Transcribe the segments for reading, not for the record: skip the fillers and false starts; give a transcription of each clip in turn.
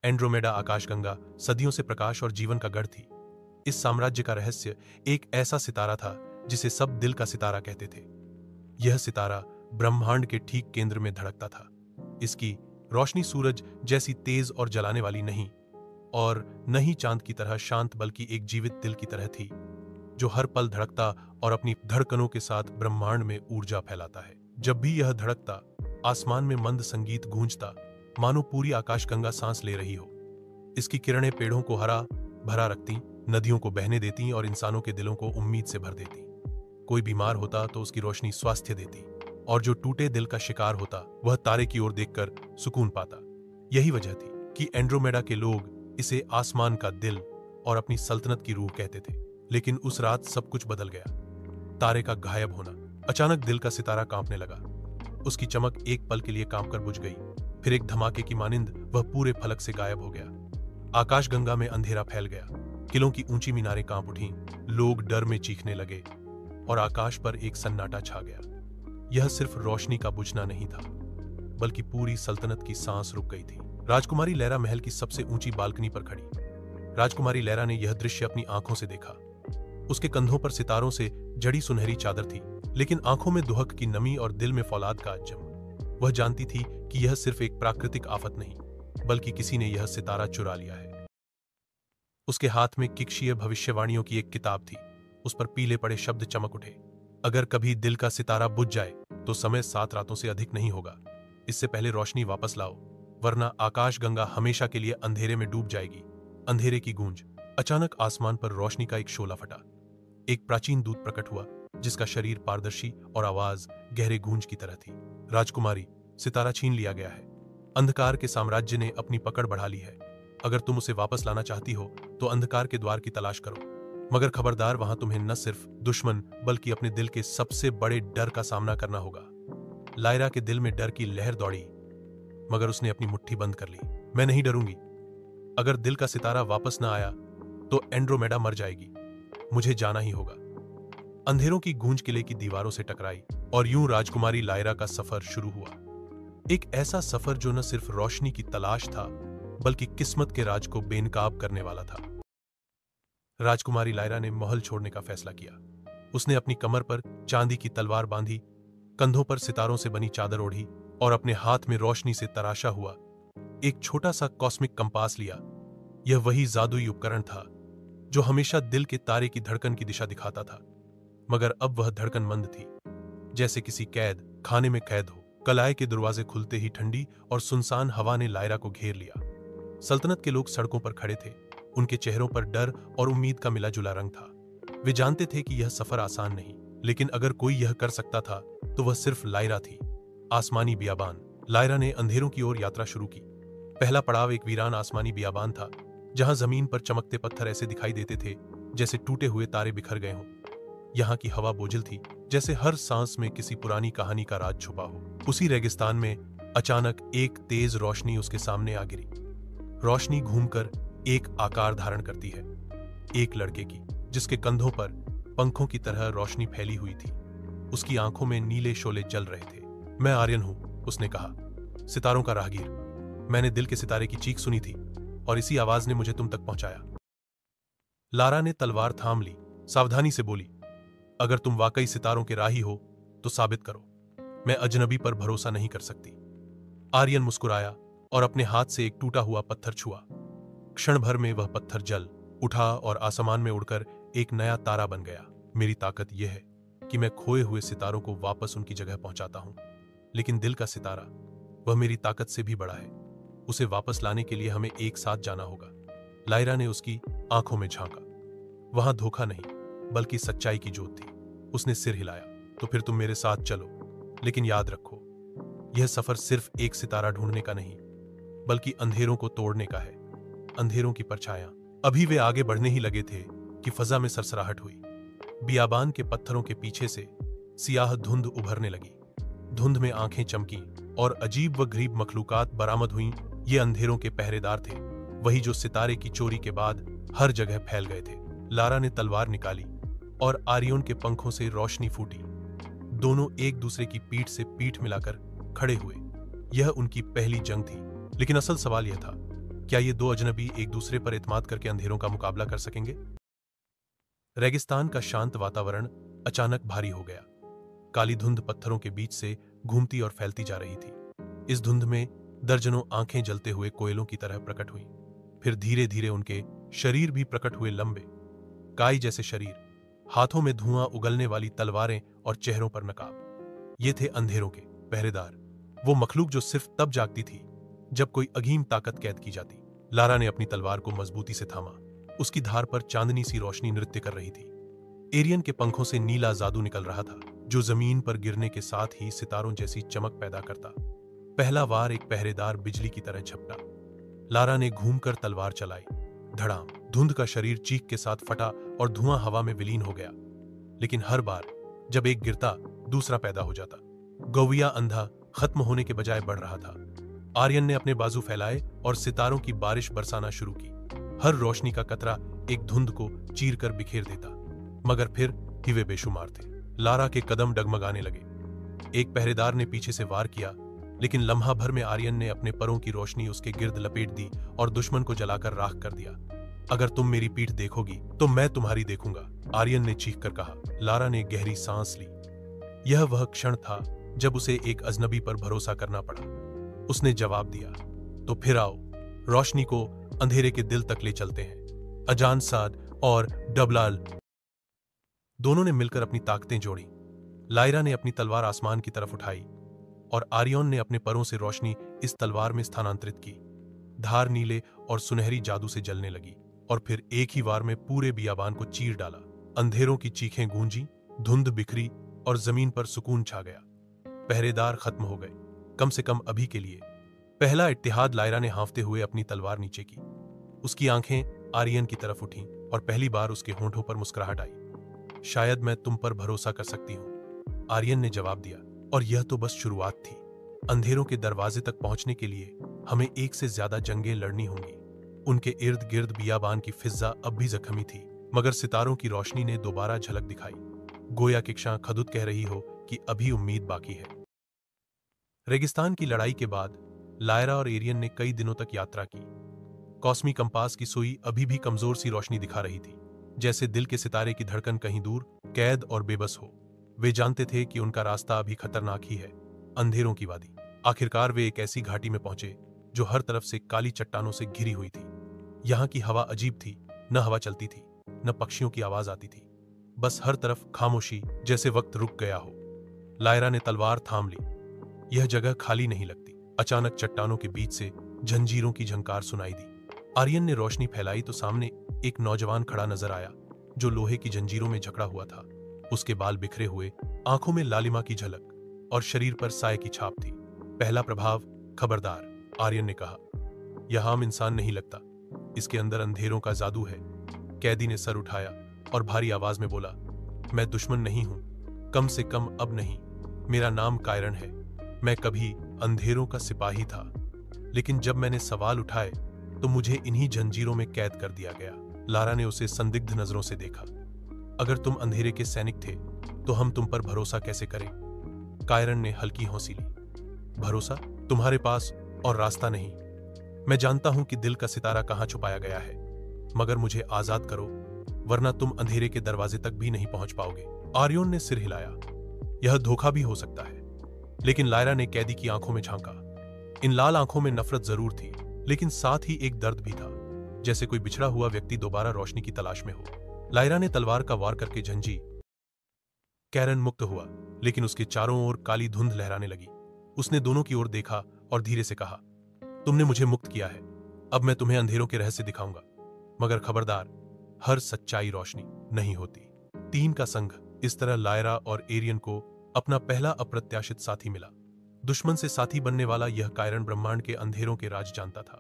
Andromeda आकाशगंगा सदियों से प्रकाश और जीवन का गढ़ थी। इस साम्राज्य का रहस्य एक ऐसा सितारा था जिसे सब दिल का सितारा कहते थे। यह सितारा ब्रह्मांड के ठीक केंद्र में धड़कता था। इसकी रोशनी सूरज जैसी तेज और जलाने वाली नहीं, और न ही चांद की तरह शांत, बल्कि एक जीवित दिल की तरह थी जो हर पल धड़कता और अपनी धड़कनों के साथ ब्रह्मांड में ऊर्जा फैलाता है। जब भी यह धड़कता, आसमान में मंद संगीत गूंजता, मानो पूरी आकाशगंगा सांस ले रही हो। इसकी किरणें पेड़ों को हरा भरा रखती, नदियों को बहने देती और इंसानों के दिलों को उम्मीद से भर देती। कोई बीमार होता तो उसकी रोशनी स्वास्थ्य देती, और जो टूटे दिल का शिकार होता वह तारे की ओर देखकर सुकून पाता। यही वजह थी कि एंड्रोमेडा के लोग इसे आसमान का दिल और अपनी सल्तनत की रूह कहते थे। लेकिन उस रात सब कुछ बदल गया। तारे का गायब होना। अचानक दिल का सितारा कांपने लगा। उसकी चमक एक पल के लिए कांप कर बुझ गई, फिर एक धमाके की मानिंद वह पूरे फलक से गायब हो गया। आकाशगंगा में अंधेरा फैल गया। किलों की ऊंची मीनारें कांप उठीं, लोग डर में चीखने लगे और आकाश पर एक सन्नाटा छा गया। यह सिर्फ रोशनी का बुझना नहीं था, बल्कि पूरी सल्तनत की सांस रुक गई थी। राजकुमारी लैरा महल की सबसे ऊंची बालकनी पर खड़ी। राजकुमारी लैरा ने यह दृश्य अपनी आंखों से देखा। उसके कंधों पर सितारों से जड़ी सुनहरी चादर थी, लेकिन आंखों में दुहक की नमी और दिल में फौलाद का अज्जम। वह जानती थी कि यह सिर्फ एक प्राकृतिक आफत नहीं, बल्कि किसी ने यह सितारा चुरा लिया है। उसके हाथ में किक्षीय भविष्यवाणियों की एक किताब थी। उस पर पीले पड़े शब्द चमक उठे। अगर कभी दिल का सितारा बुझ जाए तो समय 7 रातों से अधिक नहीं होगा। इससे पहले रोशनी वापस लाओ, वरना आकाशगंगा हमेशा के लिए अंधेरे में डूब जाएगी। अंधेरे की गूंज। अचानक आसमान पर रोशनी का एक शोला फटा। एक प्राचीन दूत प्रकट हुआ, जिसका शरीर पारदर्शी और आवाज गहरे गूंज की तरह थी। राजकुमारी, सितारा छीन लिया गया है। अंधकार के साम्राज्य ने अपनी पकड़ बढ़ा ली है। अगर तुम उसे वापस लाना चाहती हो तो अंधकार के द्वार की तलाश करो, मगर खबरदार, वहां तुम्हें न सिर्फ दुश्मन बल्कि अपने दिल के सबसे बड़े डर का सामना करना होगा। लायरा के दिल में डर की लहर दौड़ी, मगर उसने अपनी मुट्ठी बंद कर ली। मैं नहीं डरूंगी। अगर दिल का सितारा वापस न आया तो एंड्रोमेडा मर जाएगी। मुझे जाना ही होगा। अंधेरों की गूंज किले की दीवारों से टकराई, और यूं राजकुमारी लायरा का सफर शुरू हुआ। एक ऐसा सफर जो न सिर्फ रोशनी की तलाश था, बल्कि किस्मत के राज को बेनकाब करने वाला था। राजकुमारी लायरा ने महल छोड़ने का फैसला किया। उसने अपनी कमर पर चांदी की तलवार बांधी, कंधों पर सितारों से बनी चादर ओढ़ी और अपने हाथ में रोशनी से तराशा हुआ एक छोटा सा कॉस्मिक कंपास लिया। यह वही जादुई उपकरण था जो हमेशा दिल के तारे की धड़कन की दिशा दिखाता था, मगर अब वह धड़कन मंद थी, जैसे किसी कैद खाने में कैद हो। कलाए के दरवाजे खुलते ही ठंडी और सुनसान हवा ने लायरा को घेर लिया। सल्तनत के लोग सड़कों पर खड़े थे। उनके चेहरों पर डर और उम्मीद का मिला जुला रंग था। वे जानते थे कि यह सफर आसान नहीं, लेकिन अगर कोई यह कर सकता था तो वह सिर्फ लायरा थी। आसमानी बियाबान। लायरा ने अंधेरों की ओर यात्रा शुरू की। पहला पड़ाव एक वीरान आसमानी बियाबान था, जहां जमीन पर चमकते पत्थर ऐसे दिखाई देते थे जैसे टूटे हुए तारे बिखर गए हों। यहाँ की हवा बोझिल थी, जैसे हर सांस में किसी पुरानी कहानी का राज छुपा हो। उसी रेगिस्तान में अचानक एक तेज रोशनी उसके सामने आ गिरी। रोशनी घूमकर एक आकार धारण करती है, एक लड़के की, जिसके कंधों पर पंखों की तरह रोशनी फैली हुई थी। उसकी आंखों में नीले शोले जल रहे थे। मैं आर्यन हूं, उसने कहा, सितारों का राहगीर। मैंने दिल के सितारे की चीख सुनी थी और इसी आवाज ने मुझे तुम तक पहुंचाया। लारा ने तलवार थाम ली, सावधानी से बोली, अगर तुम वाकई सितारों के राही हो तो साबित करो। मैं अजनबी पर भरोसा नहीं कर सकती। आर्यन मुस्कुराया और अपने हाथ से एक टूटा हुआ पत्थर छुआ। क्षण भर में वह पत्थर जल उठा और आसमान में उड़कर एक नया तारा बन गया। मेरी ताकत यह है कि मैं खोए हुए सितारों को वापस उनकी जगह पहुंचाता हूं, लेकिन दिल का सितारा, वह मेरी ताकत से भी बड़ा है। उसे वापस लाने के लिए हमें एक साथ जाना होगा। लायरा ने उसकी आंखों में झांका। वहां धोखा नहीं, बल्कि सच्चाई की जोत थी। उसने सिर हिलाया। तो फिर तुम मेरे साथ चलो, लेकिन याद रखो, यह सफर सिर्फ एक सितारा ढूंढने का नहीं, बल्कि अंधेरों को तोड़ने का है। अंधेरों की परछायां। अभी वे आगे बढ़ने ही लगे थे कि फजा में सरसराहट हुई। बियाबान के पत्थरों के पीछे से सियाह धुंध उभरने लगी। धुंध में आंखें चमकी और अजीब व गरीब मखलूकात बरामद हुईं। ये अंधेरों के पहरेदार थे, वही जो सितारे की चोरी के बाद हर जगह फैल गए थे। लारा ने तलवार निकाली और आरियोन के पंखों से रोशनी फूटी। दोनों एक दूसरे की पीठ से पीठ मिलाकर खड़े हुए। यह उनकी पहली जंग थी, लेकिन असल सवाल यह था, क्या ये दो अजनबी एक दूसरे पर एतमाद करके अंधेरों का मुकाबला कर सकेंगे? रेगिस्तान का शांत वातावरण अचानक भारी हो गया। काली धुंध पत्थरों के बीच से घूमती और फैलती जा रही थी। इस धुंध में दर्जनों आंखें जलते हुए कोयलों की तरह प्रकट हुईं। फिर धीरे धीरे उनके शरीर भी प्रकट हुए, लंबे काई जैसे शरीर, हाथों में धुआं उगलने वाली तलवारें और चेहरों पर नकाब। ये थे अंधेरों के पहरेदार, वो मखलूक जो सिर्फ तब जागती थी जब कोई अजीम ताकत कैद की जाती। लारा ने अपनी तलवार को मजबूती से थामा। उसकी धार पर चांदनी सी रोशनी नृत्य कर रही थी। एरियन के पंखों से नीला जादू निकल रहा था, जो जमीन पर गिरने के साथ ही सितारों जैसी चमक पैदा करता। पहला वार एक पहरेदार बिजली की तरह झपटा। लारा ने घूमकर तलवार चलाई। धड़ाम, धुंध का शरीर चीख के साथ फटा और धुआं हवा में विलीन हो गया। लेकिन हर बार जब एक गिरता, दूसरा पैदा हो जाता। गौविया अंधा खत्म होने के बजाय बढ़ रहा था। आर्यन ने अपने बाजू फैलाए और सितारों की बारिश बरसाना शुरू की। हर रोशनी का कतरा एक धुंध को चीरकर बिखेर देता, मगर फिर ही वे बेशुमार थे। लारा के कदम डगमगाने लगे। एक पहरेदार ने पीछे से वार किया, लेकिन लम्हा भर में आर्यन ने अपने परों की रोशनी उसके गिर्द लपेट दी और दुश्मन को जलाकर राख कर दिया। अगर तुम मेरी पीठ देखोगी तो मैं तुम्हारी देखूंगा, आर्यन ने चीख कर कहा। लारा ने गहरी सांस ली। यह वह क्षण था जब उसे एक अजनबी पर भरोसा करना पड़ा। उसने जवाब दिया, तो फिर आओ, रोशनी को अंधेरे के दिल तक ले चलते हैं। अजान साद और डबलाल दोनों ने मिलकर अपनी ताकतें जोड़ी। लायरा ने अपनी तलवार आसमान की तरफ उठाई और आर्यन ने अपने परों से रोशनी इस तलवार में स्थानांतरित की। धार नीले और सुनहरी जादू से जलने लगी और फिर एक ही वार में पूरे बियाबान को चीर डाला। अंधेरों की चीखें गूंजी, धुंध बिखरी और जमीन पर सुकून छा गया। पहरेदार खत्म हो गए, कम से कम अभी के लिए। पहला इत्तेहाद, लायरा ने हांफते हुए अपनी तलवार नीचे की। उसकी आंखें आर्यन की तरफ उठीं और पहली बार उसके होंठों पर मुस्कुराहट आई। शायद मैं तुम पर भरोसा कर सकती हूं, आर्यन ने जवाब दिया। और यह तो बस शुरुआत थी। अंधेरों के दरवाजे तक पहुंचने के लिए हमें एक से ज्यादा जंगें लड़नी होंगी। उनके इर्द गिर्द बियाबान की फिजा अब भी जख्मी थी, मगर सितारों की रोशनी ने दोबारा झलक दिखाई। गोया किक्षा खदुद कह रही हो कि अभी उम्मीद बाकी है। रेगिस्तान की लड़ाई के बाद लायरा और एरियन ने कई दिनों तक यात्रा की। कॉस्मी कंपास की सुई अभी भी कमजोर सी रोशनी दिखा रही थी, जैसे दिल के सितारे की धड़कन कहीं दूर, कैद और बेबस हो। वे जानते थे कि उनका रास्ता अभी खतरनाक ही है, अंधेरों की वादी। आखिरकार वे एक ऐसी घाटी में पहुंचे जो हर तरफ से काली चट्टानों से घिरी हुई थी। यहाँ की हवा अजीब थी, न हवा चलती थी, न पक्षियों की आवाज आती थी। बस हर तरफ खामोशी, जैसे वक्त रुक गया हो। लायरा ने तलवार थाम ली। यह जगह खाली नहीं लगती। अचानक चट्टानों के बीच से जंजीरों की झंकार सुनाई दी। आर्यन ने रोशनी फैलाई तो सामने एक नौजवान खड़ा नजर आया, जो लोहे की जंजीरों में जकड़ा हुआ था। उसके बाल बिखरे हुए, आंखों में लालिमा की झलक और शरीर पर साए की छाप थी। पहला प्रभाव, खबरदार, आर्यन ने कहा। यह आम इंसान नहीं लगता, इसके अंदर अंधेरों का जादू है। कैदी ने सर उठाया और भारी आवाज में बोला, मैं दुश्मन नहीं हूं, कम से कम अब नहीं। मेरा नाम कायरन है। मैं कभी अंधेरों का सिपाही था, लेकिन जब मैंने सवाल उठाए तो मुझे इन्हीं जंजीरों में कैद कर दिया गया। लारा ने उसे संदिग्ध नजरों से देखा। अगर तुम अंधेरे के सैनिक थे तो हम तुम पर भरोसा कैसे करें? कायरन ने हल्की हंसी ली। भरोसा? तुम्हारे पास और रास्ता नहीं। मैं जानता हूं कि दिल का सितारा कहां छुपाया गया है, मगर मुझे आजाद करो, वरना तुम अंधेरे के दरवाजे तक भी नहीं पहुंच पाओगे। आर्यन ने सिर हिलाया। यह धोखा भी हो सकता है। लेकिन लायरा ने कैदी की आंखों में झांका। इन लाल आंखों में नफरत जरूर थी, लेकिन साथ ही एक दर्द भी था, जैसे कोई बिछड़ा हुआ व्यक्ति दोबारा रोशनी की तलाश में हो। लायरा ने तलवार का वार करके झंझी। कैरन मुक्त हुआ, लेकिन उसके चारों ओर काली धुंध लहराने लगी। उसने दोनों की ओर देखा और धीरे से कहा, तुमने मुझे मुक्त किया है, अब मैं तुम्हें अंधेरों के रहस्य दिखाऊंगा। मगर खबरदार, हर सच्चाई रोशनी नहीं होती। तीन का संघ। इस तरह लायरा और एरियन को अपना पहला अप्रत्याशित साथी मिला। दुश्मन से साथी बनने वाला यह कायरन ब्रह्मांड के अंधेरों के राज जानता था।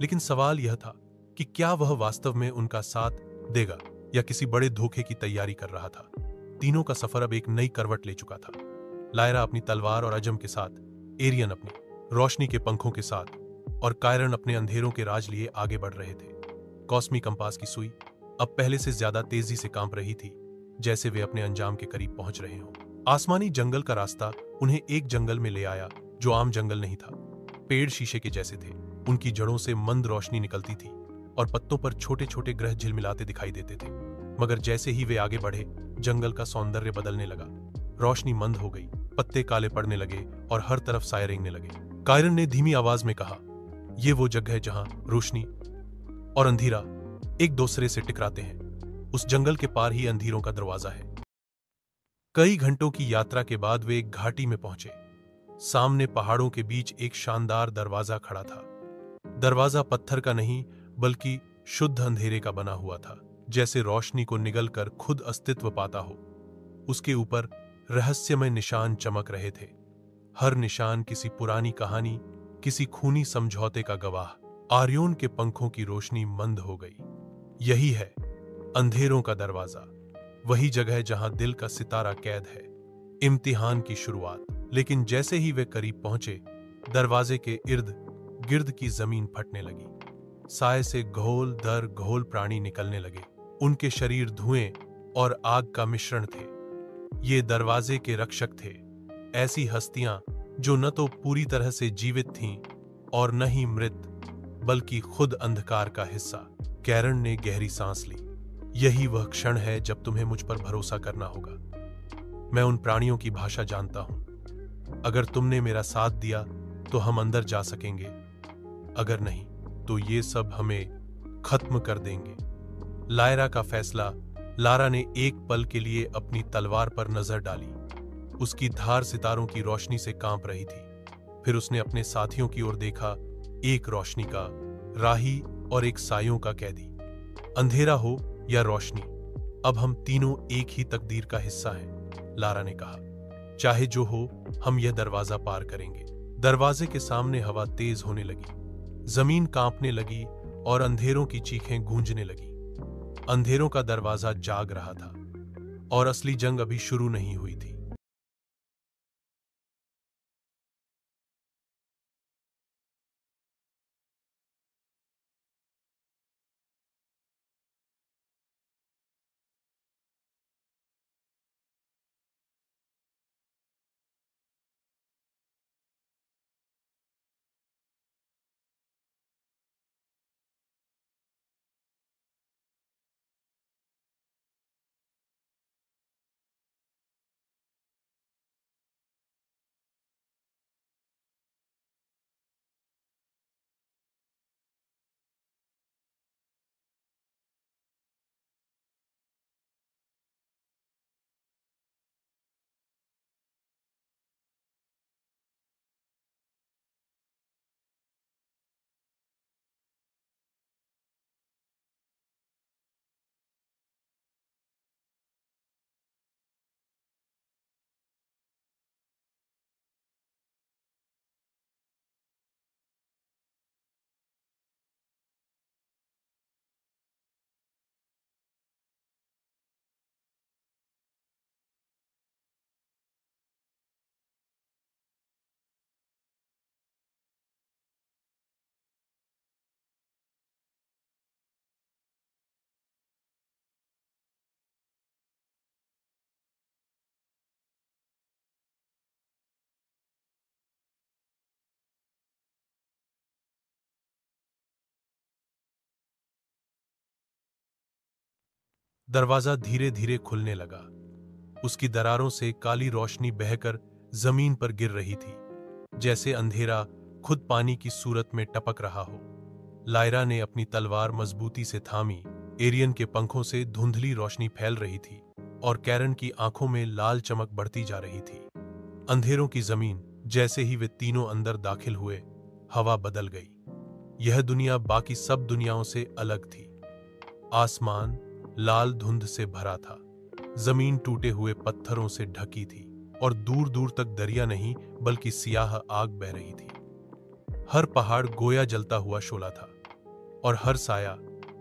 लेकिन सवाल यह था कि क्या वह वास्तव में उनका साथ देगा या किसी बड़े धोखे की तैयारी कर रहा था। तीनों का सफर अब एक नई करवट ले चुका था। लायरा अपनी तलवार और अजम के साथ, एरियन अपनी रोशनी के पंखों के साथ और कायरन अपने अंधेरों के राज लिए आगे बढ़ रहे थे। कॉस्मी कंपास की सुई अब पहले से ज्यादा तेजी से कांप रही थी, जैसे वे अपने अंजाम के करीब पहुंच रहे हों। आसमानी जंगल का रास्ता उन्हें एक जंगल में ले आया जो आम जंगल नहीं था। पेड़ शीशे के जैसे थे, उनकी जड़ों से मंद रोशनी निकलती थी और पत्तों पर छोटे छोटे ग्रह झिलमिलाते दिखाई देते थे। मगर जैसे ही वे आगे बढ़े, जंगल का सौंदर्य बदलने लगा। रोशनी मंद हो गई, पत्ते काले पड़ने लगे और हर तरफ साए रेंगने लगे। कायरन ने धीमी आवाज में कहा, "ये वो जगह है जहां रोशनी और अंधेरा एक दूसरे से टकराते हैं। उस जंगल के पार ही अंधेरों का दरवाजा है।" कई घंटों की यात्रा के बाद वे एक घाटी में पहुंचे। सामने पहाड़ों के बीच एक शानदार दरवाजा खड़ा था। दरवाजा पत्थर का नहीं बल्कि शुद्ध अंधेरे का बना हुआ था, जैसे रोशनी को निगलकर खुद अस्तित्व पाता हो। उसके ऊपर रहस्यमय निशान चमक रहे थे। हर निशान किसी पुरानी कहानी, किसी खूनी समझौते का गवाह। आर्योन के पंखों की रोशनी मंद हो गई। यही है अंधेरों का दरवाजा, वही जगह जहां दिल का सितारा कैद है। इम्तिहान की शुरुआत। लेकिन जैसे ही वे करीब पहुंचे, दरवाजे के इर्द गिर्द की जमीन फटने लगी। साए से घोल दर घोल प्राणी निकलने लगे। उनके शरीर धुएं और आग का मिश्रण थे। ये दरवाजे के रक्षक थे, ऐसी हस्तियां जो न तो पूरी तरह से जीवित थीं और न ही मृत, बल्कि खुद अंधकार का हिस्सा। कैरन ने गहरी सांस ली। यही वह क्षण है जब तुम्हें मुझ पर भरोसा करना होगा। मैं उन प्राणियों की भाषा जानता हूं। अगर तुमने मेरा साथ दिया तो हम अंदर जा सकेंगे, अगर नहीं तो ये सब हमें खत्म कर देंगे। लायरा का फैसला। लारा ने एक पल के लिए अपनी तलवार पर नजर डाली। उसकी धार सितारों की रोशनी से कांप रही थी। फिर उसने अपने साथियों की ओर देखा, एक रोशनी का राही और एक सायों का कैदी। अंधेरा हो या रोशनी, अब हम तीनों एक ही तकदीर का हिस्सा हैं, लारा ने कहा। चाहे जो हो, हम यह दरवाजा पार करेंगे। दरवाजे के सामने हवा तेज होने लगी, जमीन कांपने लगी और अंधेरों की चीखें गूंजने लगी। अंधेरों का दरवाजा जाग रहा था और असली जंग अभी शुरू नहीं हुई थी। दरवाजा धीरे धीरे खुलने लगा। उसकी दरारों से काली रोशनी बहकर जमीन पर गिर रही थी, जैसे अंधेरा खुद पानी की सूरत में टपक रहा हो। लायरा ने अपनी तलवार मजबूती से थामी। एरियन के पंखों से धुंधली रोशनी फैल रही थी और कैरन की आंखों में लाल चमक बढ़ती जा रही थी। अंधेरों की जमीन। जैसे ही वे तीनों अंदर दाखिल हुए, हवा बदल गई। यह दुनिया बाकी सब दुनियाओं से अलग थी। आसमान लाल धुंध से भरा था, जमीन टूटे हुए पत्थरों से ढकी थी और दूर दूर तक दरिया नहीं बल्कि सियाह आग बह रही थी। हर पहाड़ गोया जलता हुआ शोला था और हर साया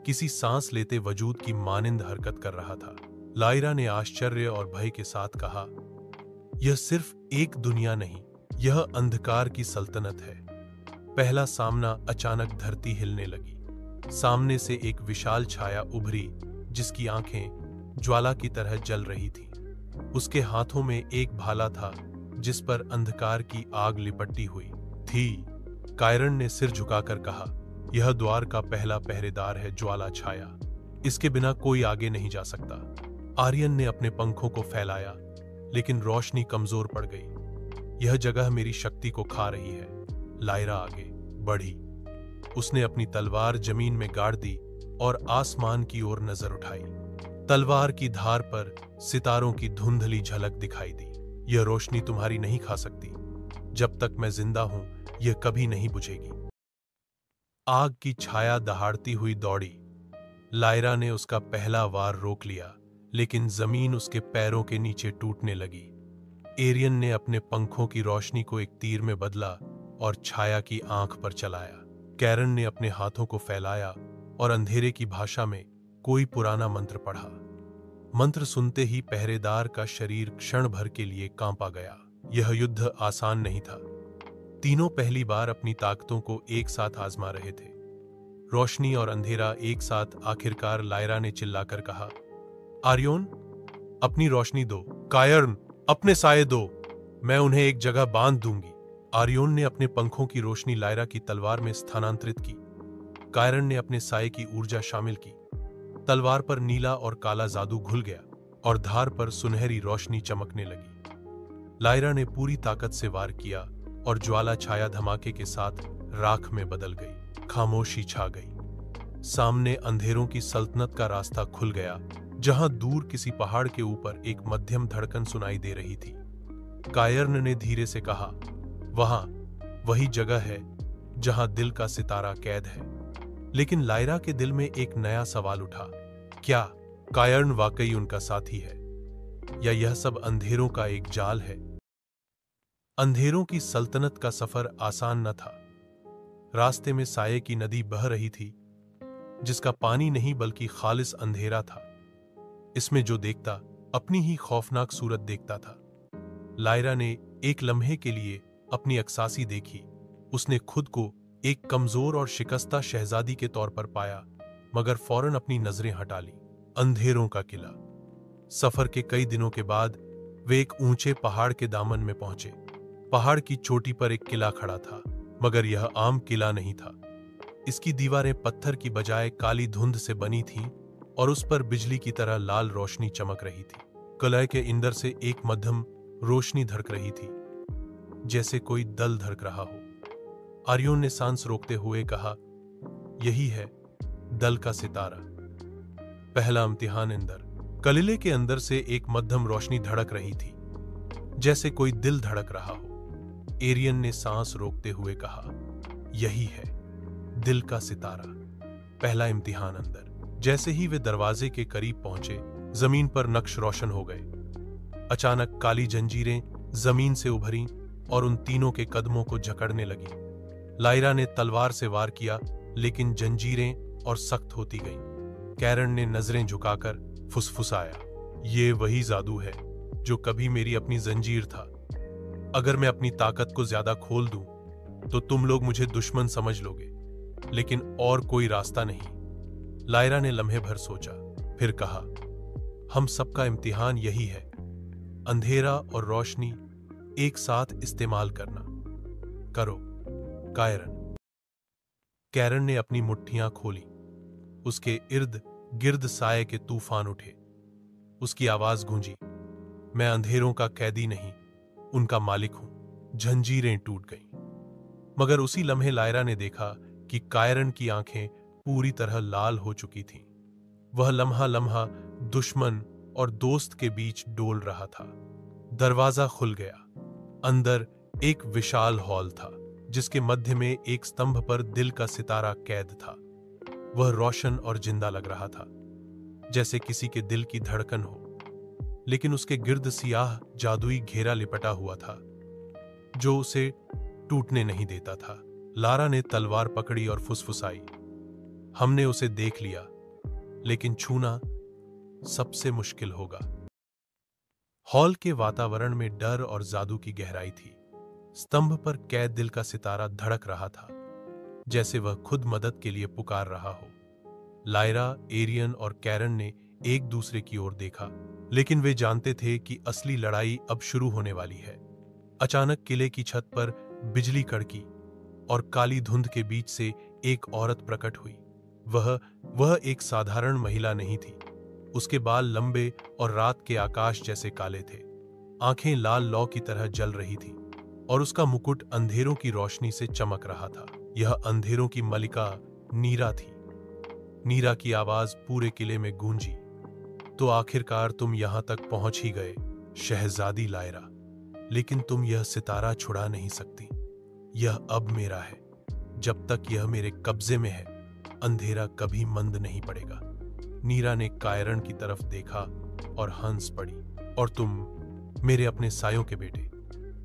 किसी सांस लेते वजूद की मानिंद हरकत कर रहा था। लायरा ने आश्चर्य और भय के साथ कहा, यह सिर्फ एक दुनिया नहीं, यह अंधकार की सल्तनत है। पहला सामना। अचानक धरती हिलने लगी। सामने से एक विशाल छाया उभरी जिसकी आंखें ज्वाला की तरह जल रही थी। उसके हाथों में एक भाला था जिस पर अंधकार की आग लिपटी हुई थी। कायरन ने सिर झुकाकर कहा, यह द्वार का पहला पहरेदार है, ज्वाला छाया। इसके बिना कोई आगे नहीं जा सकता। आर्यन ने अपने पंखों को फैलाया, लेकिन रोशनी कमजोर पड़ गई। यह जगह मेरी शक्ति को खा रही है। लायरा आगे बढ़ी। उसने अपनी तलवार जमीन में गाड़ दी और आसमान की ओर नजर उठाई। तलवार की धार पर सितारों की धुंधली झलक दिखाई दी। यह रोशनी तुम्हारी नहीं खा सकती। जब तक मैं जिंदा हूं, यह कभी नहीं बुझेगी। आग की छाया दहाड़ती हुई दौड़ी। लायरा ने उसका पहला वार रोक लिया, लेकिन जमीन उसके पैरों के नीचे टूटने लगी। एरियन ने अपने पंखों की रोशनी को एक तीर में बदला और छाया की आंख पर चलाया। कैरन ने अपने हाथों को फैलाया और अंधेरे की भाषा में कोई पुराना मंत्र पढ़ा। मंत्र सुनते ही पहरेदार का शरीर क्षण भर के लिए कांपा गया। यह युद्ध आसान नहीं था। तीनों पहली बार अपनी ताकतों को एक साथ आजमा रहे थे। रोशनी और अंधेरा एक साथ। आखिरकार लायरा ने चिल्लाकर कहा, आर्योन, अपनी रोशनी दो। कायर्न, अपने साये दो। मैं उन्हें एक जगह बांध दूंगी। आर्योन ने अपने पंखों की रोशनी लायरा की तलवार में स्थानांतरित की। कायरन ने अपने साये की ऊर्जा शामिल की। तलवार पर नीला और काला जादू घुल गया और धार पर सुनहरी रोशनी चमकने लगी। लायरा ने पूरी ताकत से वार किया और ज्वाला छाया धमाके के साथ राख में बदल गई। खामोशी छा गई। सामने अंधेरों की सल्तनत का रास्ता खुल गया, जहां दूर किसी पहाड़ के ऊपर एक मध्यम धड़कन सुनाई दे रही थी। कायर्न ने धीरे से कहा, वहां वही जगह है जहां दिल का सितारा कैद है। लेकिन लायरा के दिल में एक नया सवाल उठा, क्या कायर्न वाकई उनका साथी है, या यह सब अंधेरों का एक जाल है? अंधेरों की सल्तनत का सफर आसान न था। रास्ते में साये की नदी बह रही थी, जिसका पानी नहीं बल्कि खालिस अंधेरा था। इसमें जो देखता अपनी ही खौफनाक सूरत देखता था। लायरा ने एक लम्हे के लिए अपनी अक्सासी देखी। उसने खुद को एक कमजोर और शिकस्ता शहजादी के तौर पर पाया, मगर फौरन अपनी नजरें हटा ली। अंधेरों का किला। सफर के कई दिनों के बाद वे एक ऊंचे पहाड़ के दामन में पहुंचे। पहाड़ की चोटी पर एक किला खड़ा था, मगर यह आम किला नहीं था। इसकी दीवारें पत्थर की बजाय काली धुंध से बनी थीं और उस पर बिजली की तरह लाल रोशनी चमक रही थी। किले के अंदर से एक मध्यम रोशनी धड़क रही थी, जैसे कोई दल धड़क रहा हो। आर्योन ने सांस रोकते हुए कहा, यही है दल का सितारा। पहला इम्तिहान अंदर। किले के अंदर से एक मध्यम रोशनी धड़क रही थी, जैसे कोई दिल धड़क रहा हो। एरियन ने सांस रोकते हुए कहा, यही है दिल का सितारा। पहला इम्तिहान अंदर। जैसे ही वे दरवाजे के करीब पहुंचे, जमीन पर नक्श रोशन हो गए। अचानक काली जंजीरें जमीन से उभरी और उन तीनों के कदमों को जकड़ने लगी। लायरा ने तलवार से वार किया, लेकिन जंजीरें और सख्त होती गईं। कैरन ने नजरें झुकाकर फुसफुसाया, ये वही जादू है जो कभी मेरी अपनी जंजीर था। अगर मैं अपनी ताकत को ज्यादा खोल दूं, तो तुम लोग मुझे दुश्मन समझ लोगे, लेकिन और कोई रास्ता नहीं। लायरा ने लम्हे भर सोचा, फिर कहा, हम सबका इम्तिहान यही है, अंधेरा और रोशनी एक साथ इस्तेमाल करना। करो कायरन। कैरन ने अपनी मुट्ठियां खोली। उसके इर्द गिर्द साये के तूफान उठे। उसकी आवाज गूंजी, मैं अंधेरों का कैदी नहीं, उनका मालिक हूं। जंजीरें टूट गईं। मगर उसी लम्हे लायरा ने देखा कि कायरन की आंखें पूरी तरह लाल हो चुकी थीं। वह लम्हा लम्हा दुश्मन और दोस्त के बीच डोल रहा था। दरवाजा खुल गया। अंदर एक विशाल हॉल था, जिसके मध्य में एक स्तंभ पर दिल का सितारा कैद था। वह रोशन और जिंदा लग रहा था, जैसे किसी के दिल की धड़कन हो, लेकिन उसके गिर्द सियाह जादुई घेरा लिपटा हुआ था, जो उसे टूटने नहीं देता था। लारा ने तलवार पकड़ी और फुसफुसाई, हमने उसे देख लिया, लेकिन छूना सबसे मुश्किल होगा। हॉल के वातावरण में डर और जादू की गहराई थी। स्तंभ पर कैद दिल का सितारा धड़क रहा था, जैसे वह खुद मदद के लिए पुकार रहा हो। लायरा, एरियन और कैरन ने एक दूसरे की ओर देखा, लेकिन वे जानते थे कि असली लड़ाई अब शुरू होने वाली है। अचानक किले की छत पर बिजली कड़की और काली धुंध के बीच से एक औरत प्रकट हुई। वह एक साधारण महिला नहीं थी। उसके बाल लंबे और रात के आकाश जैसे काले थे, आंखें लाल लौ की तरह जल रही थी और उसका मुकुट अंधेरों की रोशनी से चमक रहा था। यह अंधेरों की मलिका नीरा थी। नीरा की आवाज पूरे किले में गूंजी, तो आखिरकार तुम यहां तक पहुंच ही गए, शहजादी लायरा। लेकिन तुम यह सितारा छुड़ा नहीं सकती। यह अब मेरा है। जब तक यह मेरे कब्जे में है, अंधेरा कभी मंद नहीं पड़ेगा। नीरा ने कायरन की तरफ देखा और हंस पड़ी। और तुम, मेरे अपने सायों के बेटे,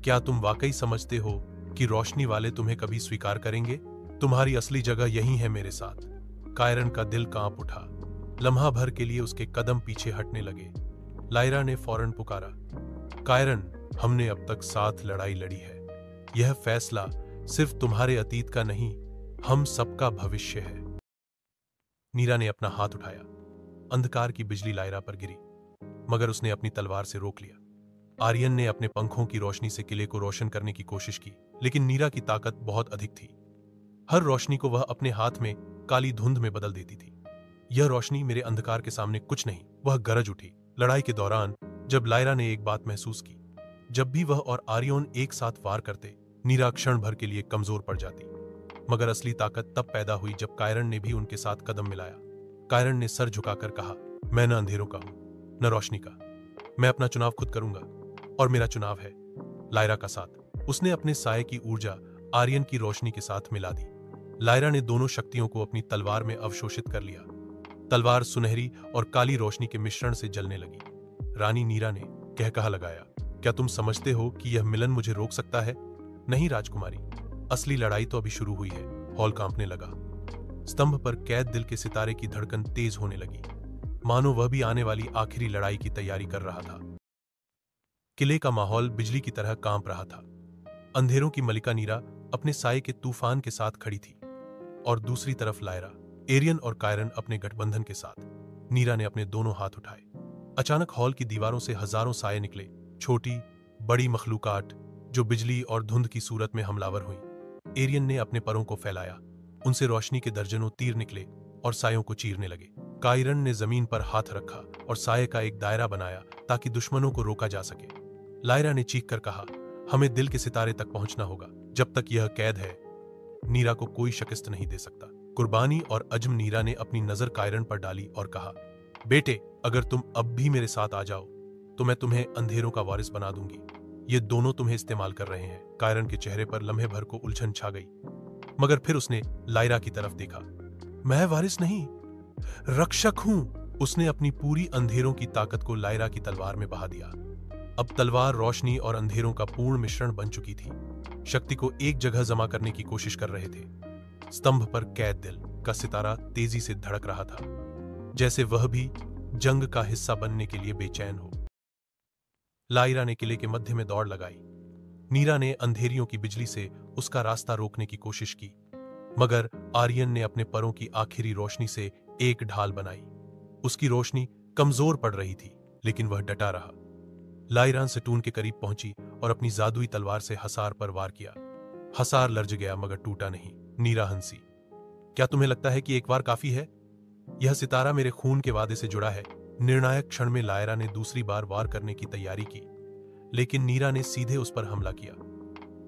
क्या तुम वाकई समझते हो कि रोशनी वाले तुम्हें कभी स्वीकार करेंगे? तुम्हारी असली जगह यही है मेरे साथ। कायरन का दिल कांप उठा। लम्हा भर के लिए उसके कदम पीछे हटने लगे। लायरा ने फौरन पुकारा, कायरन, हमने अब तक साथ लड़ाई लड़ी है। यह फैसला सिर्फ तुम्हारे अतीत का नहीं, हम सबका भविष्य है। नीरा ने अपना हाथ उठाया। अंधकार की बिजली लायरा पर गिरी, मगर उसने अपनी तलवार से रोक लिया। आर्यन ने अपने पंखों की रोशनी से किले को रोशन करने की कोशिश की, लेकिन नीरा की ताकत बहुत अधिक थी। हर रोशनी को वह अपने हाथ में काली धुंध में बदल देती थी। यह रोशनी मेरे अंधकार के सामने कुछ नहीं, वह गरज उठी। लड़ाई के दौरान जब लायरा ने एक बात महसूस की, जब भी वह और आर्यन एक साथ वार करते, नीरा क्षण भर के लिए कमजोर पड़ जाती। मगर असली ताकत तब पैदा हुई जब कायरन ने भी उनके साथ कदम मिलाया। कायरन ने सर झुकाकर कहा, मैं न अंधेरों का हूं, न रोशनी का। मैं अपना चुनाव खुद करूंगा, और मेरा चुनाव है लायरा का साथ। उसने अपने साये की ऊर्जा आर्यन की रोशनी के साथ मिला दी। लायरा ने दोनों शक्तियों को अपनी तलवार में अवशोषित कर लिया। तलवार सुनहरी और काली रोशनी के मिश्रण से जलने लगी। रानी नीरा ने कहकहा लगाया, क्या तुम समझते हो कि यह मिलन मुझे रोक सकता है? नहीं राजकुमारी, असली लड़ाई तो अभी शुरू हुई है। हॉल कांपने लगा। स्तंभ पर कैद दिल के सितारे की धड़कन तेज होने लगी, मानो वह भी आने वाली आखिरी लड़ाई की तैयारी कर रहा था। किले का माहौल बिजली की तरह कांप रहा था। अंधेरों की मलिका नीरा अपने साये के तूफान के साथ खड़ी थी, और दूसरी तरफ लायरा, एरियन और कायरन अपने गठबंधन के साथ। नीरा ने अपने दोनों हाथ उठाए। अचानक हॉल की दीवारों से हजारों साये निकले, छोटी बड़ी मखलूकात जो बिजली और धुंध की सूरत में हमलावर हुई। एरियन ने अपने परों को फैलाया, उनसे रोशनी के दर्जनों तीर निकले और सायों को चीरने लगे। कायरन ने जमीन पर हाथ रखा और साये का एक दायरा बनाया ताकि दुश्मनों को रोका जा सके। लायरा ने चीख कर कहा, हमें दिल के सितारे तक पहुंचना होगा। जब तक यह कैद है, नीरा को कोई शिकस्त नहीं दे सकता। कुर्बानी और अज्म नीरा ने अपनी नजर कायरन पर डाली और कहा, बेटे, अगर तुम अब भी मेरे साथ आ जाओ तो मैं तुम्हें अंधेरों का वारिस बना दूंगी। ये दोनों तुम्हें इस्तेमाल कर रहे हैं। कायरन के चेहरे पर लम्हे भर को उलझन छा गई, मगर फिर उसने लायरा की तरफ देखा। मैं वारिस नहीं, रक्षक हूं। उसने अपनी पूरी अंधेरों की ताकत को लायरा की तलवार में बहा दिया। अब तलवार रोशनी और अंधेरों का पूर्ण मिश्रण बन चुकी थी। शक्ति को एक जगह जमा करने की कोशिश कर रहे थे। स्तंभ पर कैद दिल का सितारा तेजी से धड़क रहा था, जैसे वह भी जंग का हिस्सा बनने के लिए बेचैन हो। लायरा ने किले के मध्य में दौड़ लगाई। नीरा ने अंधेरियों की बिजली से उसका रास्ता रोकने की कोशिश की, मगर आर्यन ने अपने परों की आखिरी रोशनी से एक ढाल बनाई। उसकी रोशनी कमजोर पड़ रही थी, लेकिन वह डटा रहा। लायरा सटून के करीब पहुंची और अपनी जादुई तलवार से हसार पर वार किया। हसार लर्ज गया, मगर टूटा नहीं। नीरा हंसी, क्या तुम्हें लगता है कि एक बार काफी है? यह सितारा मेरे खून के वादे से जुड़ा है। निर्णायक क्षण में लायरा ने दूसरी बार वार करने की तैयारी की, लेकिन नीरा ने सीधे उस पर हमला किया।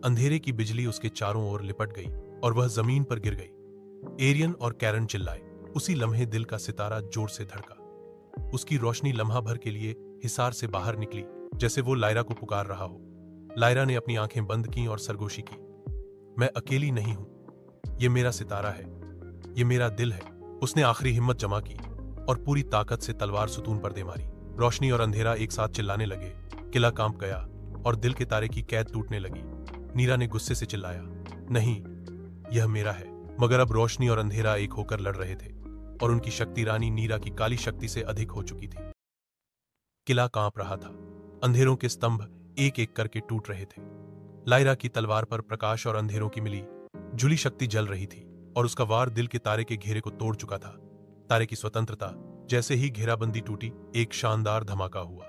अंधेरे की बिजली उसके चारों ओर लिपट गई और वह जमीन पर गिर गई। एरियन और कैरन चिल्लाए। उसी लम्हे दिल का सितारा जोर से धड़का। उसकी रोशनी लम्हा भर के लिए हिसार से बाहर निकली, जैसे वो लायरा को पुकार रहा हो। लायरा ने अपनी आंखें बंद की और सरगोशी की, मैं अकेली नहीं हूं। ये मेरा सितारा है, ये मेरा दिल है। उसने आखिरी हिम्मत जमा की और पूरी ताकत से तलवार सुतून पर दे मारी। रोशनी और अंधेरा एक साथ चिल्लाने लगे। किला कांप गया और दिल के तारे की कैद टूटने लगी। नीरा ने गुस्से से चिल्लाया, नहीं, यह मेरा है। मगर अब रोशनी और अंधेरा एक होकर लड़ रहे थे, और उनकी शक्ति रानी नीरा की काली शक्ति से अधिक हो चुकी थी। किला कांप रहा था। अंधेरों के स्तंभ एक एक करके टूट रहे थे। लायरा की तलवार पर प्रकाश और अंधेरों की मिली जुली शक्ति जल रही थी, और उसका वार दिल के तारे के घेरे को तोड़ चुका था। तारे की स्वतंत्रता। जैसे ही घेराबंदी टूटी, एक शानदार धमाका हुआ।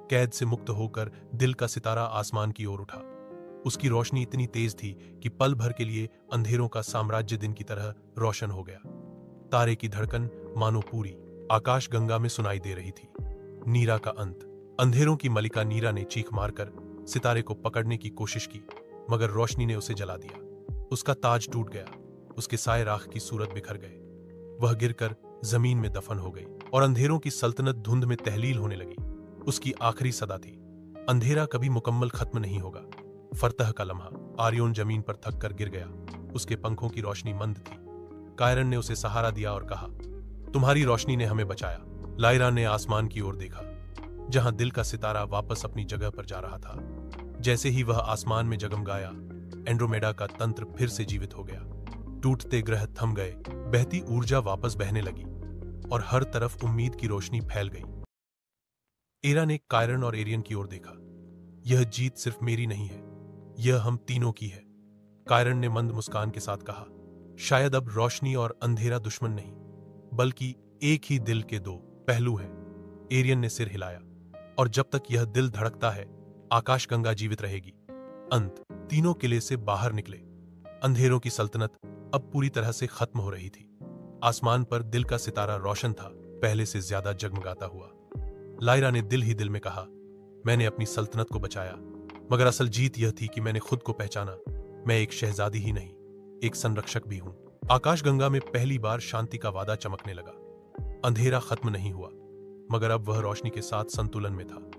कैद से मुक्त होकर दिल का सितारा आसमान की ओर उठा। उसकी रोशनी इतनी तेज थी कि पल भर के लिए अंधेरों का साम्राज्य दिन की तरह रोशन हो गया। तारे की धड़कन मानो पूरी आकाश गंगा में सुनाई दे रही थी। नीरा का अंत। अंधेरों की मलिका नीरा ने चीख मारकर सितारे को पकड़ने की कोशिश की, मगर रोशनी ने उसे जला दिया। उसका ताज टूट गया, उसके साए राख की सूरत बिखर गए। वह गिरकर जमीन में दफन हो गई और अंधेरों की सल्तनत धुंध में तहलील होने लगी। उसकी आखिरी सदा थी, अंधेरा कभी मुकम्मल खत्म नहीं होगा। फरतह का लम्हा। आर्योन जमीन पर थक कर गिर गया। उसके पंखों की रोशनी मंद थी। कायरन ने उसे सहारा दिया और कहा, तुम्हारी रोशनी ने हमें बचाया। लायरा ने आसमान की ओर देखा, जहां दिल का सितारा वापस अपनी जगह पर जा रहा था। जैसे ही वह आसमान में जगमगाया, एंड्रोमेडा का तंत्र फिर से जीवित हो गया। टूटते ग्रह थम गए, बहती ऊर्जा वापस बहने लगी और हर तरफ उम्मीद की रोशनी फैल गई। एरा ने कायरन और एरियन की ओर देखा। यह जीत सिर्फ मेरी नहीं है, यह हम तीनों की है। कायरन ने मंद मुस्कान के साथ कहा, शायद अब रोशनी और अंधेरा दुश्मन नहीं, बल्कि एक ही दिल के दो पहलू हैं। एरियन ने सिर हिलाया, और जब तक यह दिल धड़कता है, आकाशगंगा जीवित रहेगी। अंत। तीनों किले से बाहर निकले। अंधेरों की सल्तनत अब पूरी तरह से खत्म हो रही थी। आसमान पर दिल का सितारा रोशन था, पहले से ज्यादा जगमगाता हुआ। लायरा ने दिल ही दिल में कहा, मैंने अपनी सल्तनत को बचाया, मगर असल जीत यह थी कि मैंने खुद को पहचाना। मैं एक शहजादी ही नहीं, एक संरक्षक भी हूं। आकाशगंगा में पहली बार शांति का वादा चमकने लगा। अंधेरा खत्म नहीं हुआ, मगर अब वह रोशनी के साथ संतुलन में था।